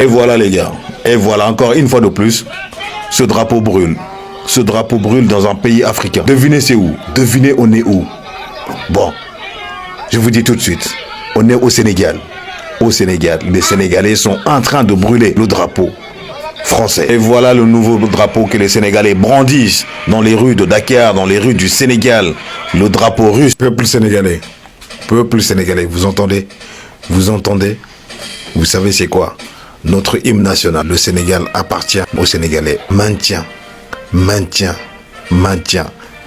Et voilà les gars, et voilà encore une fois de plus, ce drapeau brûle. Ce drapeau brûle dans un pays africain. Devinez c'est où? Devinez on est où? Bon, je vous dis tout de suite, on est au Sénégal. Au Sénégal, les Sénégalais sont en train de brûler le drapeau français. Et voilà le nouveau drapeau que les Sénégalais brandissent dans les rues de Dakar, dans les rues du Sénégal. Le drapeau russe. Peuple sénégalais, vous entendez? Vous entendez? Vous savez c'est quoi? Notre hymne national, le Sénégal appartient aux Sénégalais. Maintien.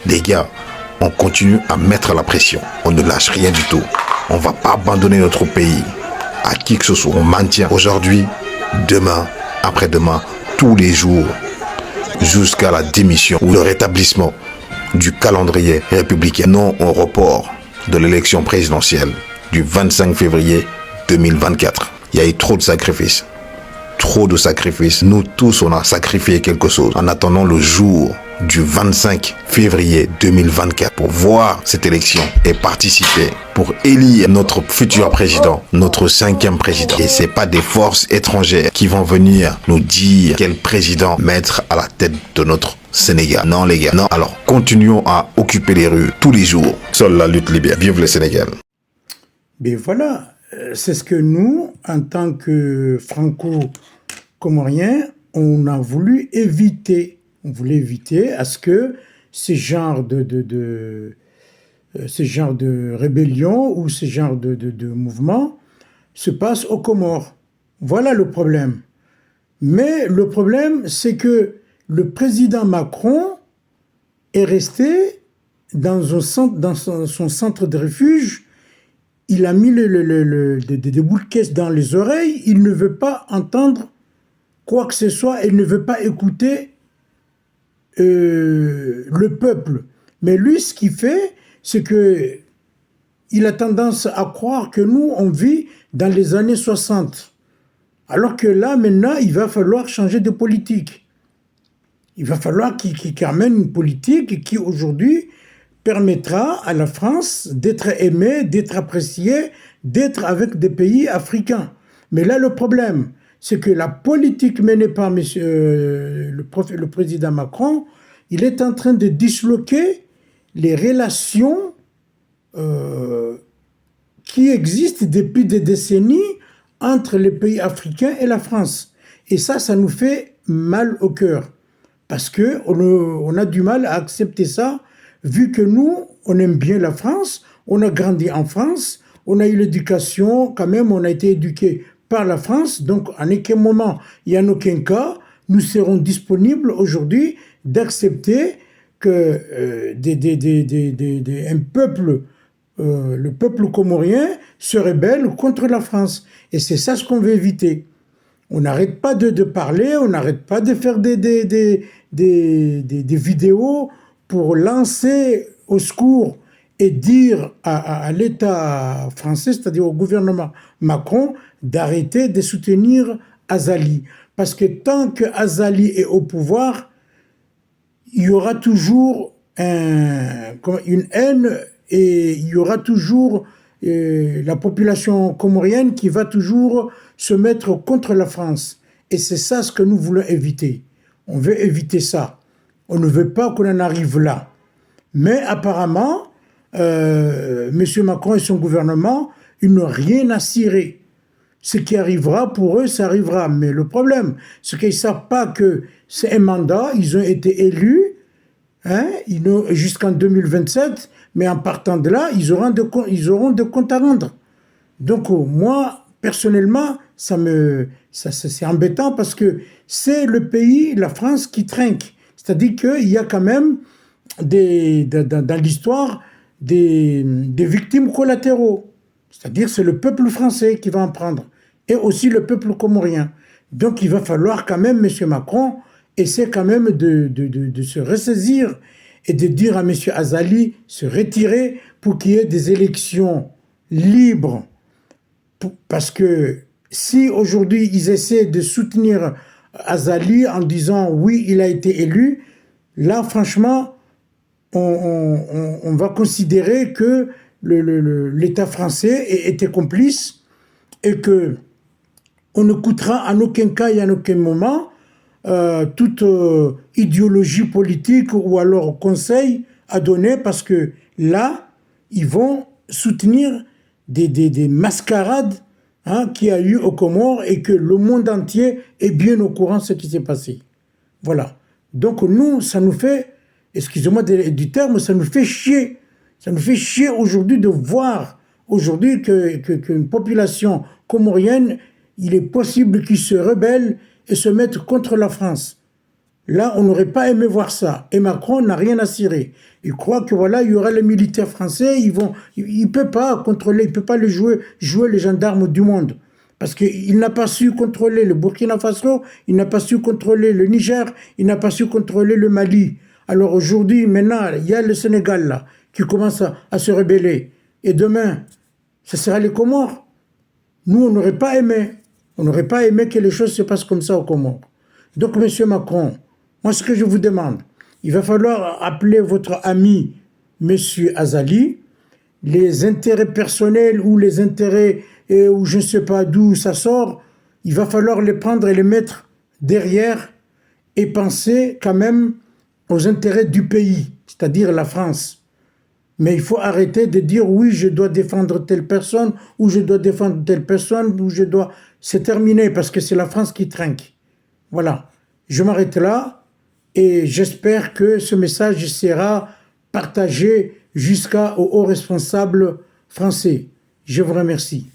Les gars, on continue à mettre la pression. On ne lâche rien du tout. On ne va pas abandonner notre pays à qui que ce soit. On maintient aujourd'hui, demain, après-demain, tous les jours, jusqu'à la démission ou le rétablissement du calendrier républicain. Non au report de l'élection présidentielle du 25 février 2024. Il y a eu trop de sacrifices. Trop de sacrifices. Nous tous, on a sacrifié quelque chose en attendant le jour du 25 février 2024 pour voir cette élection et participer pour élire notre futur président, notre 5e président. Et c'est pas des forces étrangères qui vont venir nous dire quel président mettre à la tête de notre Sénégal. Non les gars, non. Alors continuons à occuper les rues tous les jours. Seule la lutte libère. Vive le Sénégal. Mais voilà, c'est ce que nous, en tant que franco-comoriens, on a voulu éviter. On voulait éviter à ce que ce genre de rébellion ou ce genre de mouvement se passe aux Comores. Voilà le problème. Mais le problème, c'est que le président Macron est resté dans son centre de refuge. Il a mis des boules de caisse dans les oreilles. Il ne veut pas entendre quoi que ce soit. Il ne veut pas écouter le peuple. Mais lui, ce qu'il fait, c'est que il a tendance à croire que nous, on vit dans les années 60. Alors que là, maintenant, il va falloir changer de politique. Il va falloir qu'il amène une politique qui, aujourd'hui, permettra à la France d'être aimée, d'être appréciée, d'être avec des pays africains. Mais là, le problème, c'est que la politique menée par le président Macron, il est en train de disloquer les relations qui existent depuis des décennies entre les pays africains et la France. Et ça nous fait mal au cœur. Parce qu'on a du mal à accepter ça, vu que nous, on aime bien la France, on a grandi en France, on a eu l'éducation, quand même, on a été éduqué par la France, donc en aucun moment, et en aucun cas, nous serons disponibles aujourd'hui d'accepter que un peuple, le peuple comorien, se rebelle contre la France. Et c'est ça ce qu'on veut éviter. On n'arrête pas de parler, on n'arrête pas de faire des vidéos pour lancer au secours et dire à l'État français, c'est-à-dire au gouvernement Macron, d'arrêter de soutenir Azali. Parce que tant que Azali est au pouvoir, il y aura toujours une haine et il y aura toujours la population comorienne qui va toujours se mettre contre la France. Et c'est ça ce que nous voulons éviter. On veut éviter ça. On ne veut pas qu'on en arrive là. Mais apparemment, M. Macron et son gouvernement, ils n'ont rien à cirer. Ce qui arrivera pour eux, ça arrivera. Mais le problème, c'est qu'ils ne savent pas que c'est un mandat, ils ont été élus jusqu'en 2027, mais en partant de là, ils auront des comptes à rendre. Donc moi, personnellement, c'est embêtant parce que c'est le pays, la France, qui trinque. C'est-à-dire qu'il y a quand même dans l'histoire des victimes collatéraux. C'est-à-dire c'est le peuple français qui va en prendre et aussi le peuple comorien. Donc il va falloir quand même, M. Macron, essaie quand même de se ressaisir et de dire à M. Azali se retirer pour qu'il y ait des élections libres. Parce que si aujourd'hui ils essaient de soutenir Azali en disant oui, il a été élu, là franchement, on va considérer que l'État français était complice et que on n'écoutera en aucun cas et en aucun moment toute idéologie politique ou alors conseil à donner, parce que là, ils vont soutenir des mascarades qu'il y a eu aux Comores et que le monde entier est bien au courant de ce qui s'est passé. Voilà. Donc nous, ça nous fait, excusez-moi du terme, ça nous fait chier. Ça nous fait chier aujourd'hui de voir aujourd'hui qu'une population comorienne, il est possible qu'ils se rebellent et se mettent contre la France. Là, on n'aurait pas aimé voir ça. Et Macron n'a rien à cirer. Il croit que voilà, il y aura les militaires français, il peut pas contrôler, il peut pas jouer les gendarmes du monde. Parce qu'il n'a pas su contrôler le Burkina Faso, il n'a pas su contrôler le Niger, il n'a pas su contrôler le Mali. Alors aujourd'hui, maintenant, il y a le Sénégal là, qui commence à se rebeller. Et demain, ce sera les Comores. Nous, on n'aurait pas aimé. On n'aurait pas aimé que les choses se passent comme ça aux Comores. Donc, Monsieur Macron, moi, ce que je vous demande, il va falloir appeler votre ami, Monsieur Azali, les intérêts personnels ou les intérêts, ou je ne sais pas d'où ça sort, il va falloir les prendre et les mettre derrière et penser quand même aux intérêts du pays, c'est-à-dire la France. Mais il faut arrêter de dire oui, je dois défendre telle personne, ou je dois défendre telle personne, ou je dois... C'est terminé parce que c'est la France qui trinque. Voilà. Je m'arrête là et j'espère que ce message sera partagé jusqu'aux hauts responsables français. Je vous remercie.